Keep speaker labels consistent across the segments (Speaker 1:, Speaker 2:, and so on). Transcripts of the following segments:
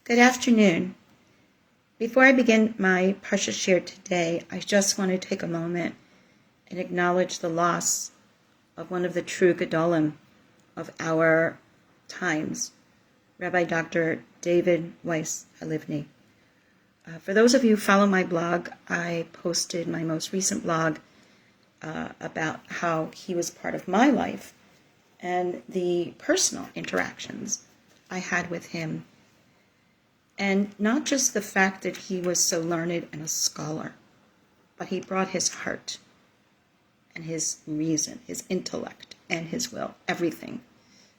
Speaker 1: Good afternoon. Before I begin my Parshat share today, I just want to take a moment and acknowledge the loss of one of the true Gedolim of our times, Rabbi Dr. David Weiss Halivni. For those of you who follow my blog, I posted my most recent blog about how he was part of my life and the personal interactions I had with him. And not just the fact that he was so learned and a scholar, but he brought his heart and his reason, his intellect and his will, everything,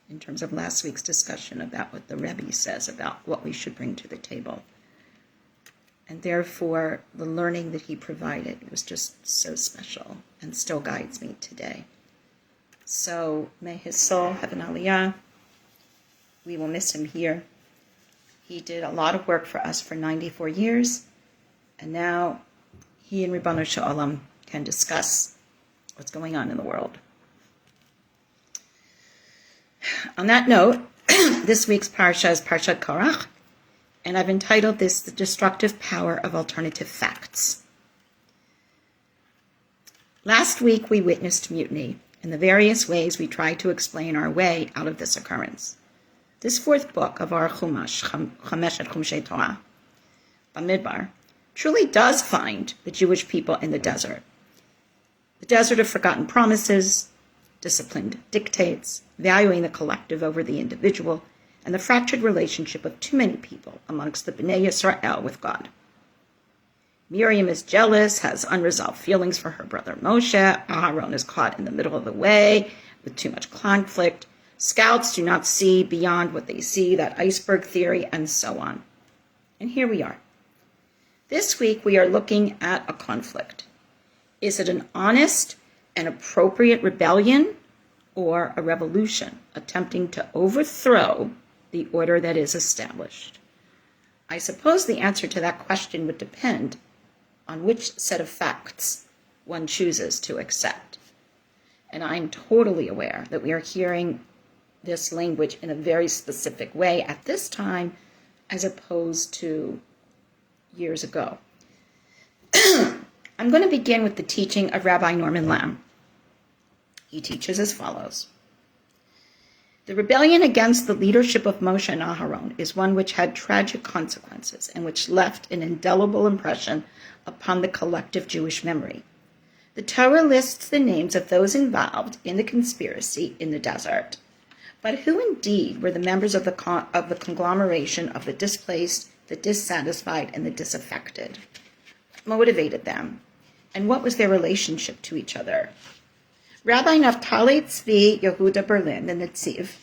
Speaker 1: in terms of last week's discussion about what the Rebbe says about what we should bring to the table. And therefore, the learning that he provided was just so special and still guides me today. So may his soul have an aliyah. We will miss him here. He did a lot of work for us for 94 years, and now he and Ribbonu Shalom can discuss what's going on in the world. On that note, this week's Parsha is Parshat Korach, and I've entitled this The Destructive Power of Alternative Facts. Last week we witnessed mutiny in the various ways we tried to explain our way out of this occurrence. This fourth book of our Chumash, Chameshet Chumshei Torah, Bamidbar, truly does find the Jewish people in the desert of forgotten promises, disciplined dictates, valuing the collective over the individual, and the fractured relationship of too many people amongst the Bnei Yisrael with God. Miriam is jealous, has unresolved feelings for her brother Moshe. Aharon is caught in the middle of the way with too much conflict. Scouts do not see beyond what they see, that iceberg theory, and so on. And here we are. This week we are looking at a conflict. Is it an honest and appropriate rebellion or a revolution attempting to overthrow the order that is established? I suppose the answer to that question would depend on which set of facts one chooses to accept. And I'm totally aware that we are hearing this language in a very specific way at this time as opposed to years ago. I'm going to begin with the teaching of Rabbi Norman Lamm. He teaches as follows. The rebellion against the leadership of Moshe and Aharon is one which had tragic consequences and which left an indelible impression upon the collective Jewish memory. The Torah lists the names of those involved in the conspiracy in the desert. But who indeed were the members of the conglomeration of the displaced, the dissatisfied, and the disaffected? What motivated them? And what was their relationship to each other? Rabbi Naftali Tzvi Yehuda Berlin, the Netziv,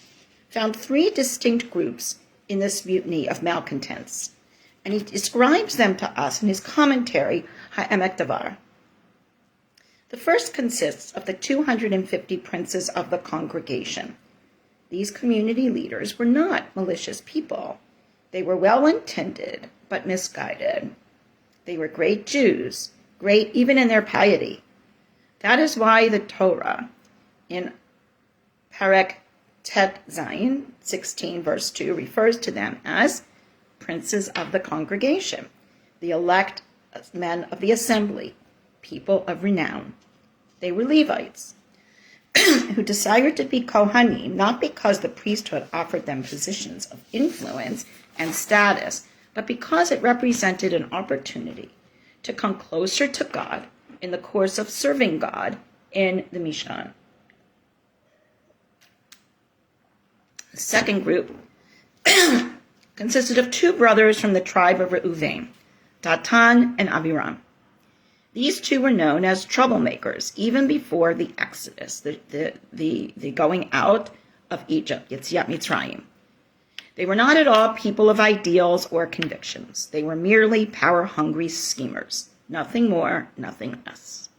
Speaker 1: found three distinct groups in this mutiny of malcontents, and he describes them to us in his commentary, Ha'emek Davar. The first consists of the 250 princes of the congregation. These community leaders were not malicious people. They were well-intended, but misguided. They were great Jews, great even in their piety. That is why the Torah, in Perek Tet Zayin 16, verse 2, refers to them as princes of the congregation, the elect men of the assembly, people of renown. They were Levites, who desired to be Kohanim, not because the priesthood offered them positions of influence and status, but because it represented an opportunity to come closer to God in the course of serving God in the Mishkan. The second group consisted of two brothers from the tribe of Reuven, Datan and Abiram. These two were known as troublemakers even before the Exodus, the going out of Egypt, Yetziat Mitzrayim. They were not at all people of ideals or convictions. They were merely power-hungry schemers. Nothing more, nothing less.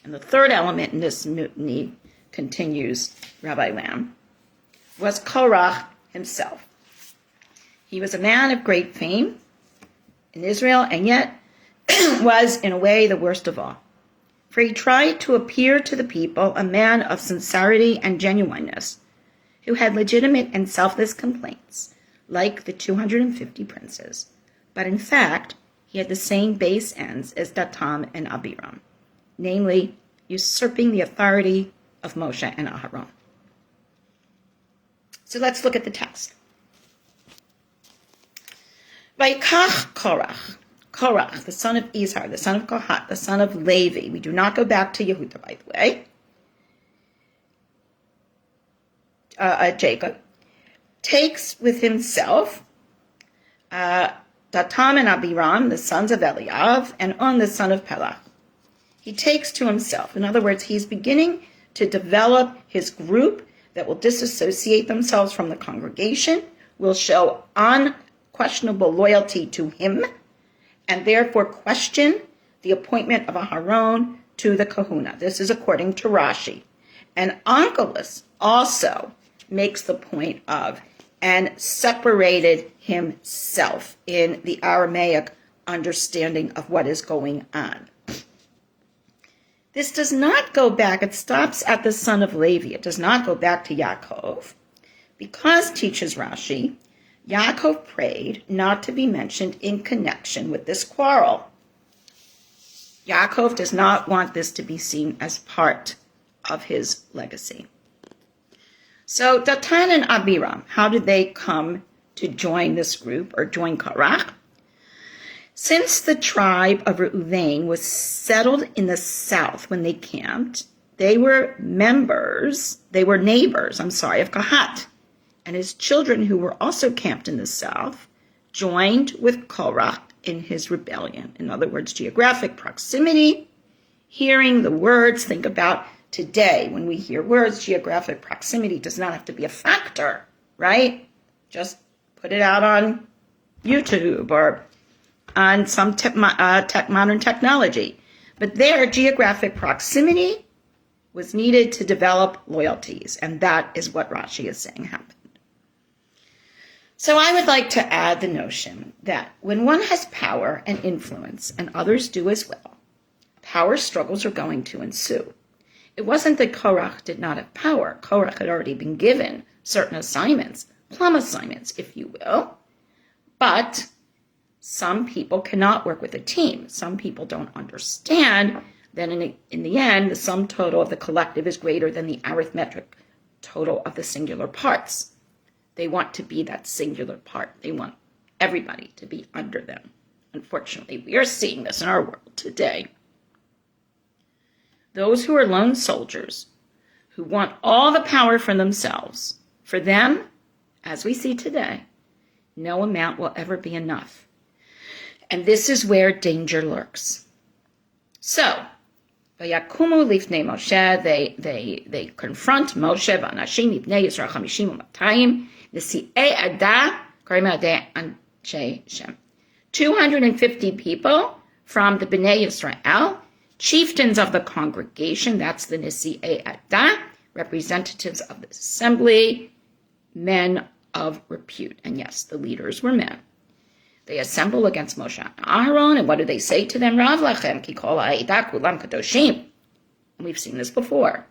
Speaker 1: And the third element in this mutiny, continues Rabbi Lamm, was Korach himself. He was a man of great fame in Israel, and yet was, in a way, the worst of all. For he tried to appear to the people a man of sincerity and genuineness, who had legitimate and selfless complaints, like the 250 princes, but in fact, he had the same base ends as Dathan and Abiram, namely usurping the authority of Moshe and Aharon. So let's look at the text. Vayikach Korach. Korach, the son of Izhar, the son of Kohat, the son of Levi. We do not go back to Yehuda, by the way. Jacob takes with himself Dathan and Abiram, the sons of Eliav, and On, the son of Pelach. He takes to himself. In other words, he's beginning to develop his group that will disassociate themselves from the congregation, will show unquestionable loyalty to him, and therefore question the appointment of Aharon to the kahuna. This is according to Rashi. And Onkelos also makes the point of, and separated himself in the Aramaic understanding of what is going on. This does not go back, it stops at the son of Levi. It does not go back to Yaakov, because, teaches Rashi, Yaakov prayed not to be mentioned in connection with this quarrel. Yaakov does not want this to be seen as part of his legacy. So Dathan and Abiram, how did they come to join this group or join Korach? Since the tribe of Reuven was settled in the south when they camped, they were neighbors of Kohat. And his children, who were also camped in the south, joined with Korach in his rebellion. In other words, geographic proximity, hearing the words. Think about today, when we hear words, geographic proximity does not have to be a factor, right? Just put it out on YouTube or on some modern technology. But there, geographic proximity was needed to develop loyalties, and that is what Rashi is saying happened. So I would like to add the notion that when one has power and influence, and others do as well, power struggles are going to ensue. It wasn't that Korach did not have power. Korach had already been given certain assignments, plum assignments, if you will. But some people cannot work with a team. Some people don't understand that in the end, the sum total of the collective is greater than the arithmetic total of the singular parts. They want to be that singular part. They want everybody to be under them. Unfortunately, we are seeing this in our world today. Those who are lone soldiers, who want all the power for themselves, for them, as we see today, no amount will ever be enough. And this is where danger lurks. So, Vayakumu lifnei Moshe, they confront Moshe, v'anashim ibnei Yisrael 50 u'matayim, nesi'ei adah, karim adeh anshe Shem. 250 people from the Bnei Yisrael, chieftains of the congregation, that's the Nesi'ei Adah, representatives of the assembly, men of repute. And yes, the leaders were men. They assemble against Moshe and Aharon, and what do they say to them? Rav lachem ki kol ha'edah kulam kadoshim. And we've seen this before.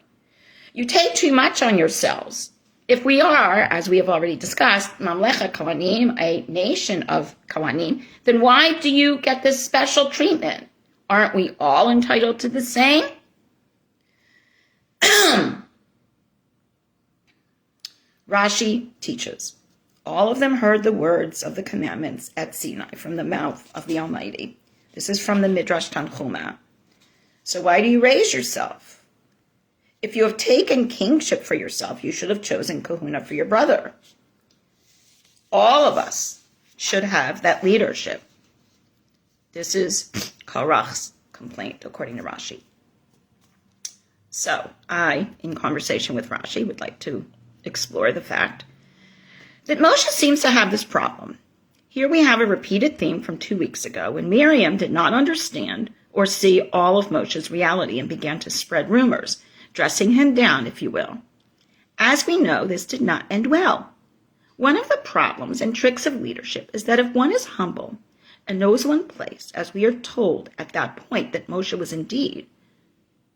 Speaker 1: You take too much on yourselves. If we are, as we have already discussed, Mamlecha Kohanim, a nation of Kohanim, then why do you get this special treatment? Aren't we all entitled to the same? Rashi teaches, all of them heard the words of the commandments at Sinai from the mouth of the Almighty. This is from the Midrash Tanchuma. So why do you raise yourself? If you have taken kingship for yourself, you should have chosen kahuna for your brother. All of us should have that leadership. This is Korach's complaint, according to Rashi. So I, in conversation with Rashi, would like to explore the fact that Moshe seems to have this problem. Here we have a repeated theme from 2 weeks ago when Miriam did not understand or see all of Moshe's reality and began to spread rumors, dressing him down, if you will. As we know, this did not end well. One of the problems and tricks of leadership is that if one is humble and knows one place, as we are told at that point that Moshe was indeed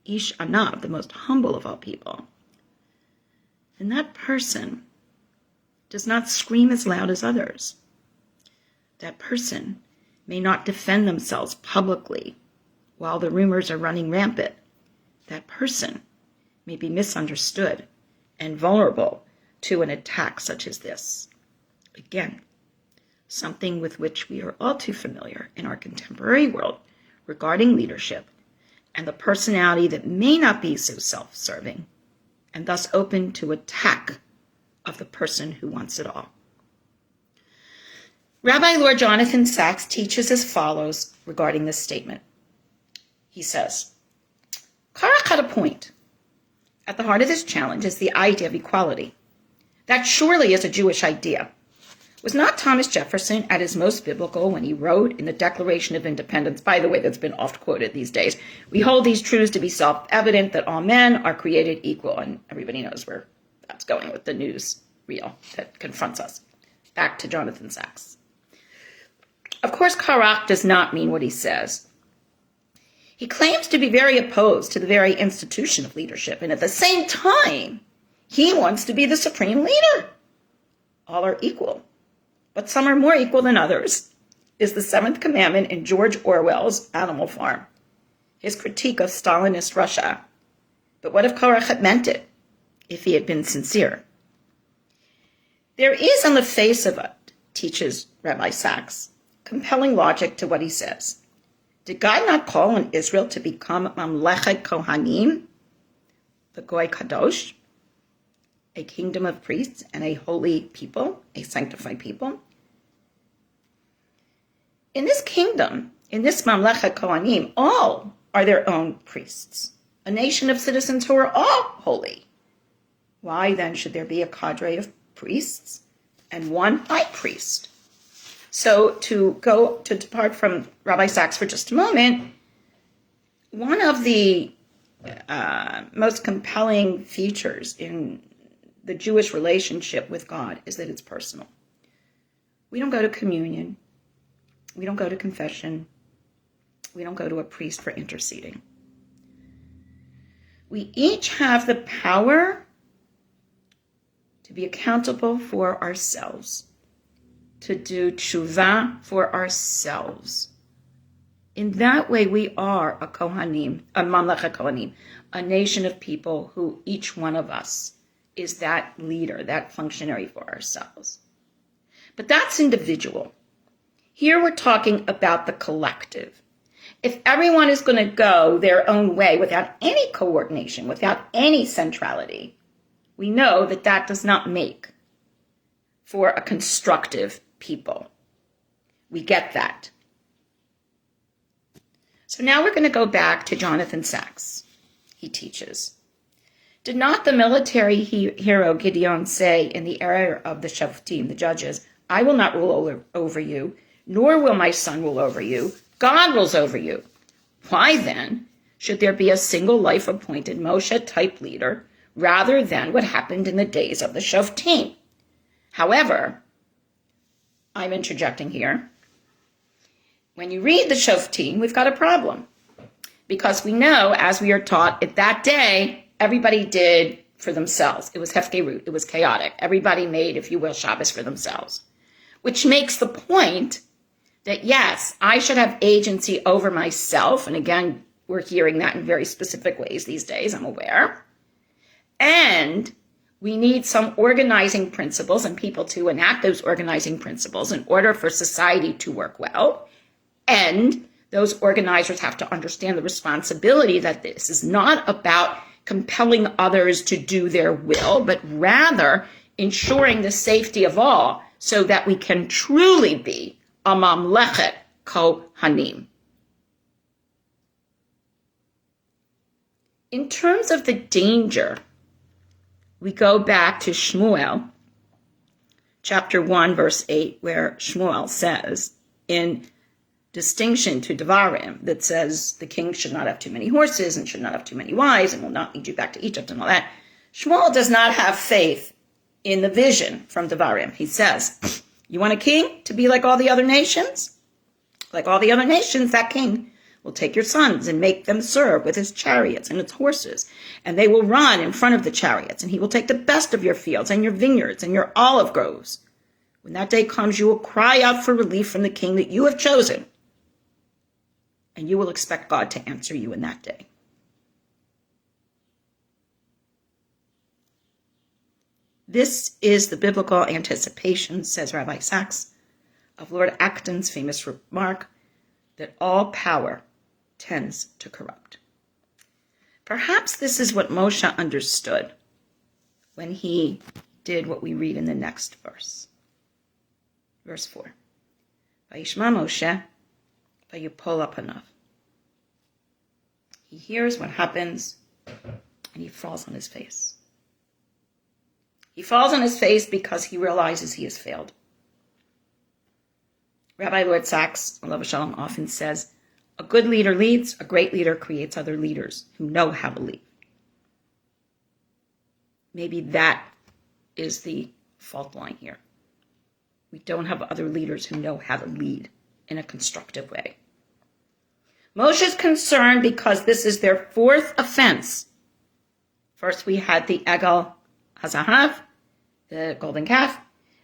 Speaker 1: Ish Anav, the most humble of all people, then that person does not scream as loud as others. That person may not defend themselves publicly while the rumors are running rampant. That person may be misunderstood and vulnerable to an attack such as this. Again, something with which we are all too familiar in our contemporary world regarding leadership and the personality that may not be so self-serving and thus open to attack of the person who wants it all. Rabbi Lord Jonathan Sacks teaches as follows regarding this statement. He says, Korach had a point. At the heart of this challenge is the idea of equality. That surely is a Jewish idea. Was not Thomas Jefferson at his most biblical when he wrote in the Declaration of Independence, by the way, that's been oft quoted these days, we hold these truths to be self-evident that all men are created equal, and everybody knows where that's going with the news reel that confronts us. Back to Jonathan Sacks. Of course, Korach does not mean what he says. He claims to be very opposed to the very institution of leadership, and at the same time, he wants to be the supreme leader. All are equal, but some are more equal than others, is the seventh commandment in George Orwell's Animal Farm, his critique of Stalinist Russia. But what if Korach had meant it, if he had been sincere? There is on the face of it, teaches Rabbi Sacks, compelling logic to what he says. Did God not call on Israel to become Mamlechet Kohanim, the Goy Kadosh, a kingdom of priests and a holy people, a sanctified people? In this kingdom, in this Mamlechet Kohanim, all are their own priests, a nation of citizens who are all holy. Why then should there be a cadre of priests and one high priest? So to depart from Rabbi Sacks for just a moment, one of the most compelling features in the Jewish relationship with God is that it's personal. We don't go to communion. We don't go to confession. We don't go to a priest for interceding. We each have the power to be accountable for ourselves, to do tshuva for ourselves. In that way, we are a Kohanim, a Mamlechet Kohanim, a nation of people who each one of us is that leader, that functionary for ourselves. But that's individual. Here we're talking about the collective. If everyone is going to go their own way without any coordination, without any centrality, we know that that does not make for a constructive people. We get that. So now we're going to go back to Jonathan Sacks. He teaches, did not the military hero Gideon say in the era of the Shoftim, the judges, I will not rule over you, nor will my son rule over you. God rules over you. Why then should there be a single life-appointed Moshe-type leader rather than what happened in the days of the Shoftim? However, I'm interjecting here. When you read the Shoftim, we've got a problem. Because we know, as we are taught, at that day, everybody did for themselves. It was hefkerut. It was chaotic. Everybody made, if you will, Shabbos for themselves. Which makes the point that, yes, I should have agency over myself. And again, we're hearing that in very specific ways these days, I'm aware. And we need some organizing principles and people to enact those organizing principles in order for society to work well. And those organizers have to understand the responsibility that this is not about compelling others to do their will, but rather ensuring the safety of all so that we can truly be a Mamlechet Kohanim. In terms of the danger, we go back to Shmuel, chapter 1, verse 8, where Shmuel says, in distinction to Devarim, that says the king should not have too many horses and should not have too many wives and will not lead you back to Egypt and all that. Shmuel does not have faith in the vision from Devarim. He says, you want a king to be like all the other nations? Like all the other nations, that king will take your sons and make them serve with his chariots and its horses, and they will run in front of the chariots, and he will take the best of your fields and your vineyards and your olive groves. When that day comes, you will cry out for relief from the king that you have chosen, and you will expect God to answer you in that day. This is the biblical anticipation, says Rabbi Sachs, of Lord Acton's famous remark that all power tends to corrupt. Perhaps this is what Moshe understood when he did what we read in the next verse. Verse 4. Vayishma Moshe, vayipol apanav. He hears what happens, and he falls on his face. He falls on his face because he realizes he has failed. Rabbi Lord Sachs, alav shalom, often says, a good leader leads, a great leader creates other leaders who know how to lead. Maybe that is the fault line here. We don't have other leaders who know how to lead in a constructive way. Moshe's concerned because this is their fourth offense. First we had the Egel Hazahav, the golden calf.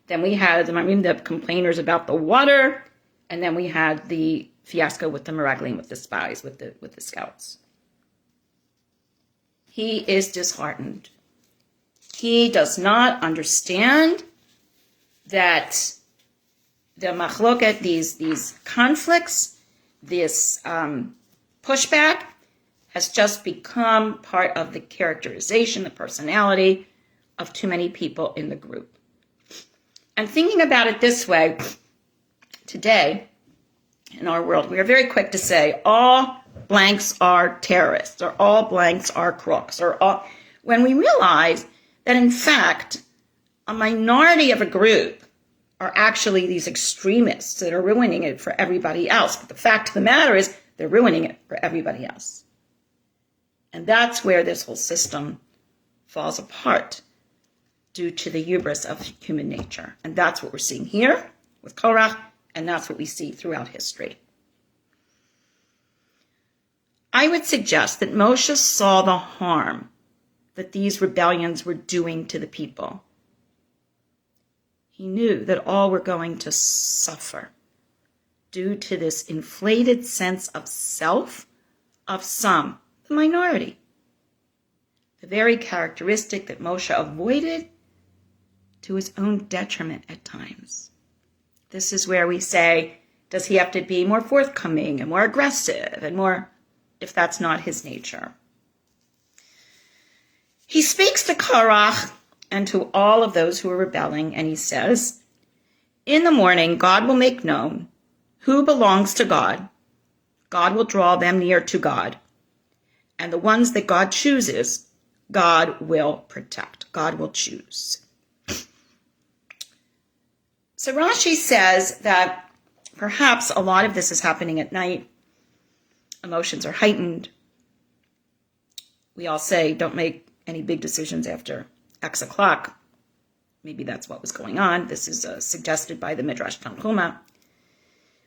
Speaker 1: Then we had the complainers about the water. And then we had the fiasco with the Meraglim, with the spies, with the scouts. He is disheartened. He does not understand that the machloket, these conflicts, this pushback has just become part of the characterization, the personality of too many people in the group. And thinking about it this way, today, in our world, we are very quick to say all blanks are terrorists, or all blanks are crooks, or all, when we realize that, in fact, a minority of a group are actually these extremists that are ruining it for everybody else. But the fact of the matter is they're ruining it for everybody else. And that's where this whole system falls apart due to the hubris of human nature. And that's what we're seeing here with Korach, and that's what we see throughout history. I would suggest that Moshe saw the harm that these rebellions were doing to the people. He knew that all were going to suffer due to this inflated sense of self of some, the minority. The very characteristic that Moshe avoided to his own detriment at times. This is where we say, does he have to be more forthcoming and more aggressive and more, if that's not his nature? He speaks to Korach and to all of those who are rebelling, and he says, in the morning, God will make known who belongs to God. God will draw them near to God. And the ones that God chooses, God will protect. God will choose. So Rashi says that perhaps a lot of this is happening at night. Emotions are heightened. We all say, don't make any big decisions after X o'clock. Maybe that's what was going on. This is suggested by the Midrash Tanchuma.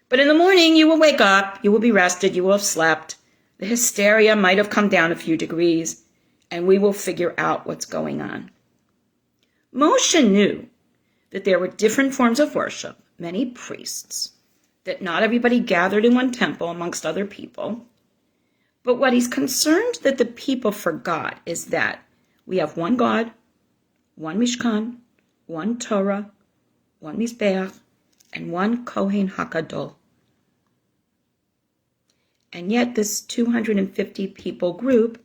Speaker 1: But in the morning, you will wake up, you will be rested, you will have slept. The hysteria might have come down a few degrees, and we will figure out what's going on. Moshe knew that there were different forms of worship, many priests, that not everybody gathered in one temple amongst other people. But what he's concerned that the people forgot is that we have one God, one Mishkan, one Torah, one Mizbeach, and one Kohen HaGadol. And yet this 250 people group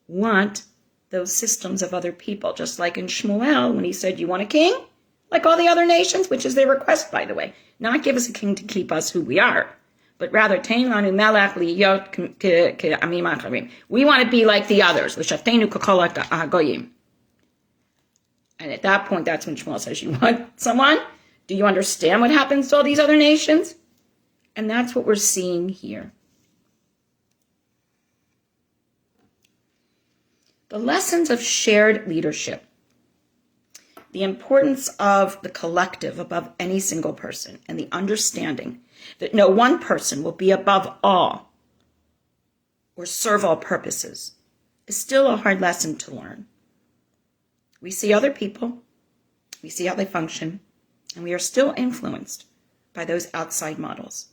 Speaker 1: want those systems of other people, just like in Shmuel when he said, you want a king? Like all the other nations, which is their request, by the way. Not give us a king to keep us who we are, but rather, we want to be like the others. And at that point, that's when Shmuel says, you want someone? Do you understand what happens to all these other nations? And that's what we're seeing here. The lessons of shared leadership, the importance of the collective above any single person, and the understanding that no one person will be above all, or serve all purposes is still a hard lesson to learn. We see other people, we see how they function, and we are still influenced by those outside models.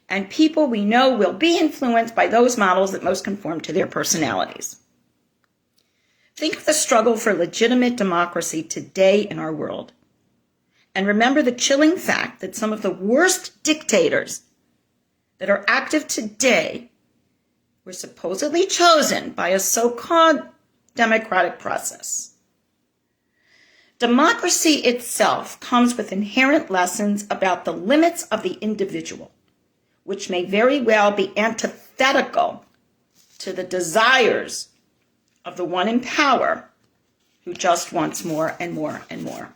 Speaker 1: And people we know will be influenced by those models that most conform to their personalities. Think of the struggle for legitimate democracy today in our world. And remember the chilling fact that some of the worst dictators that are active today were supposedly chosen by a so-called democratic process. Democracy itself comes with inherent lessons about the limits of the individual, which may very well be antithetical to the desires of the one in power who just wants more and more and more.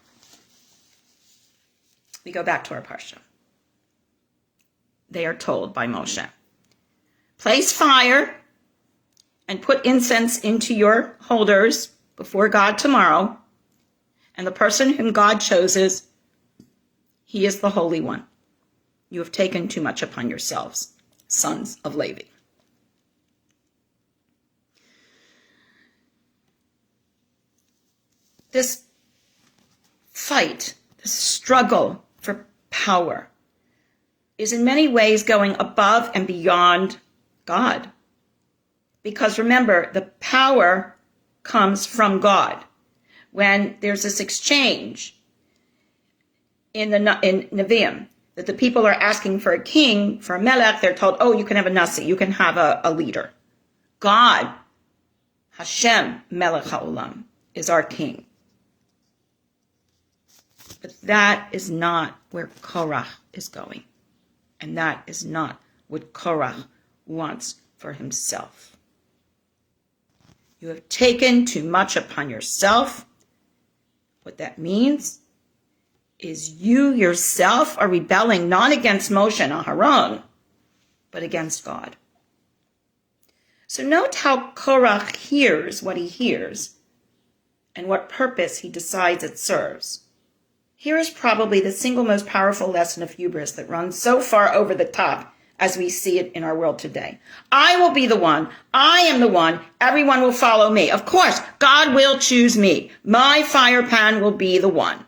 Speaker 1: We go back to our Parshat. They are told by Moshe, place fire and put incense into your holders before God tomorrow, and the person whom God chooses, he is the Holy One. You have taken too much upon yourselves, sons of Levi. This fight, this struggle for power is in many ways going above and beyond God. Because remember, the power comes from God. When there's this exchange in Nevi'im, that the people are asking for a king, for a melech, they're told, oh, you can have a nasi, you can have a leader. God, Hashem, melech ha'olam, is our king. But that is not where Korach is going. And that is not what Korach wants for himself. You have taken too much upon yourself. What that means is you yourself are rebelling not against Moshe and Aharon, but against God. So note how Korach hears what he hears and what purpose he decides it serves. Here is probably the single most powerful lesson of hubris that runs so far over the top as we see it in our world today. I will be the one. I am the one. Everyone will follow me. Of course, God will choose me. My fire pan will be the one.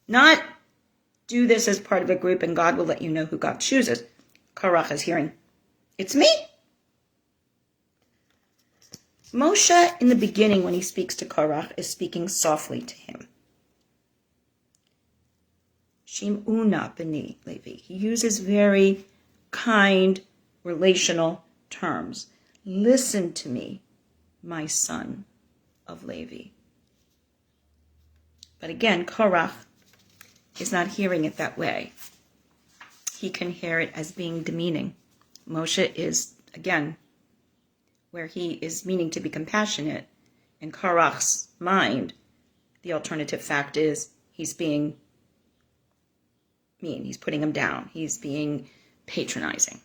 Speaker 1: Not do this as part of a group and God will let you know who God chooses. Korach is hearing, it's me. Moshe, in the beginning, when he speaks to Korach, is speaking softly to him. Shim'una b'ni Levi. He uses very kind, relational terms. Listen to me, my son of Levi. But again, Korach is not hearing it that way. He can hear it as being demeaning. Moshe is, again, where he is meaning to be compassionate. In Korach's mind, the alternative fact is he's being mean. He's putting him down. He's being patronizing.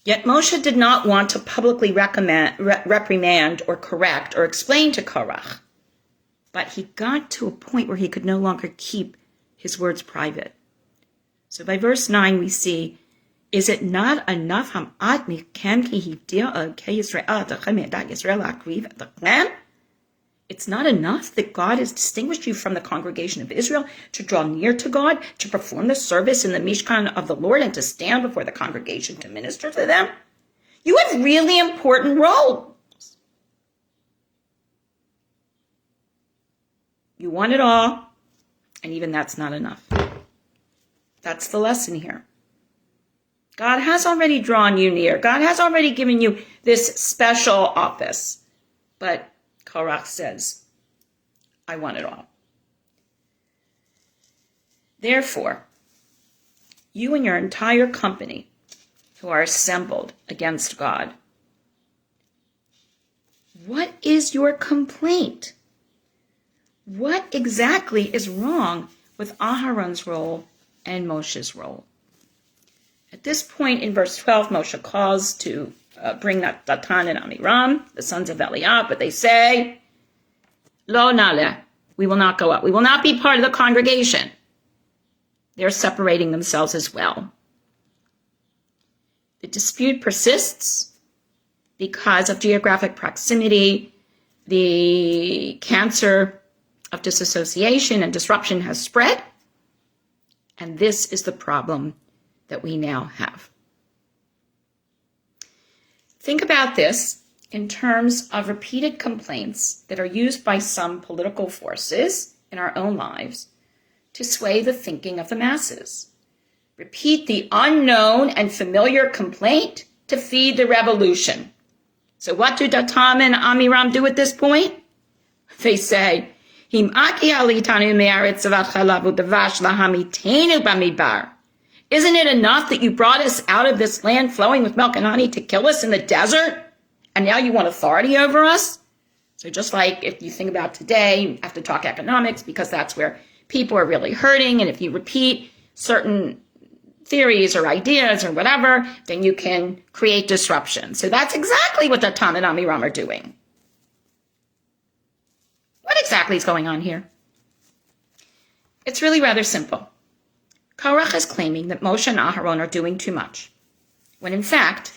Speaker 1: Yet Moshe did not want to publicly reprimand or correct or explain to Korach. But he got to a point where he could no longer keep his words private. So by verse 9 we see, is it not enough it's not enough that God has distinguished you from the congregation of Israel to draw near to God, to perform the service in the Mishkan of the Lord, and to stand before the congregation to minister to them? You have really important roles. You want it all, and even that's not enough. That's the lesson here. God has already drawn you near. God has already given you this special office. But Korach says, I want it all. Therefore, you and your entire company who are assembled against God, what is your complaint? What exactly is wrong with Aharon's role and Moshe's role? At this point in verse 12, Moshe calls to bring Datan and Amiram, the sons of Eliab, but they say, Lo nale, we will not go up. We will not be part of the congregation. They're separating themselves as well. The dispute persists because of geographic proximity. The cancer of disassociation and disruption has spread, and this is the problem that we now have. Think about this in terms of repeated complaints that are used by some political forces in our own lives to sway the thinking of the masses. Repeat the unknown and familiar complaint to feed the revolution. So what do Datam and Amiram do at this point? They say, isn't it enough that you brought us out of this land flowing with milk and honey to kill us in the desert? And now you want authority over us? So just like if you think about today, you have to talk economics because that's where people are really hurting. And if you repeat certain theories or ideas or whatever, then you can create disruption. So that's exactly what the Tam and Amiram are doing. What exactly is going on here? It's really rather simple. Korach is claiming that Moshe and Aharon are doing too much, when in fact,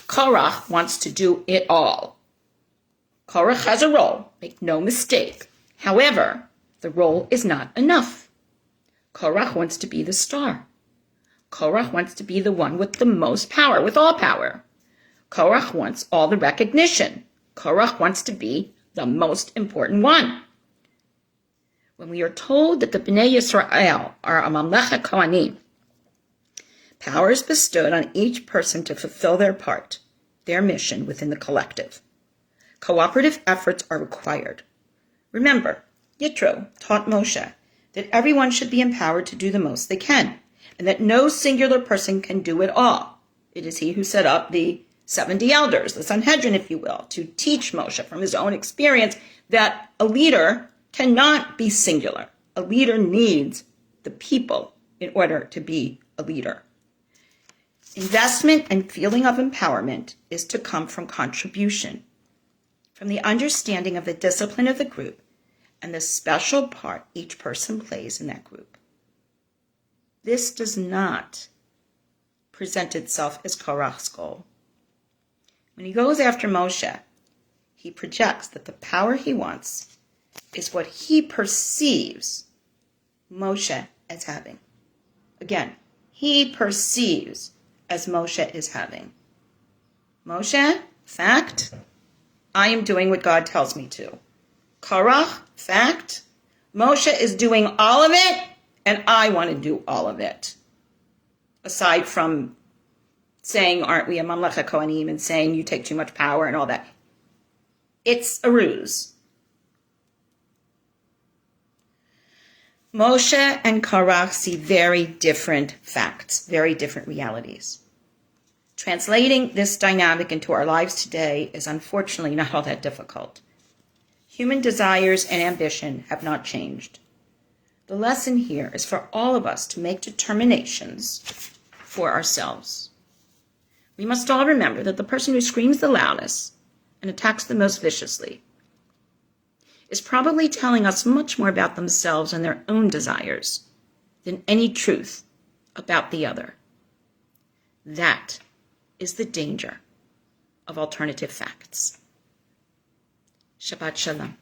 Speaker 1: Korach wants to do it all. Korach has a role, make no mistake. However, the role is not enough. Korach wants to be the star. Korach wants to be the one with the most power, with all power. Korach wants all the recognition. Korach wants to be the most important one. When we are told that the Bnei Yisrael are a Mamlecha Kohanim, power is bestowed on each person to fulfill their part, their mission within the collective. Cooperative efforts are required. Remember, Yitro taught Moshe that everyone should be empowered to do the most they can, and that no singular person can do it all. It is he who set up the 70 elders, the Sanhedrin, if you will, to teach Moshe from his own experience that a leader cannot be singular. A leader needs the people in order to be a leader. Investment and feeling of empowerment is to come from contribution, from the understanding of the discipline of the group and the special part each person plays in that group. This does not present itself as Korach's goal. When he goes after Moshe, he projects that the power he wants is what he perceives Moshe as having. Again, he perceives as Moshe is having. Moshe, fact, I am doing what God tells me to. Korach, fact, Moshe is doing all of it, and I want to do all of it. Aside from saying, aren't we a Mamlecha Kohanim, and saying you take too much power and all that. It's a ruse. Moshe and Korach see very different facts, very different realities. Translating this dynamic into our lives today is unfortunately not all that difficult. Human desires and ambition have not changed. The lesson here is for all of us to make determinations for ourselves. We must all remember that the person who screams the loudest and attacks the most viciously is probably telling us much more about themselves and their own desires than any truth about the other. That is the danger of alternative facts. Shabbat Shalom.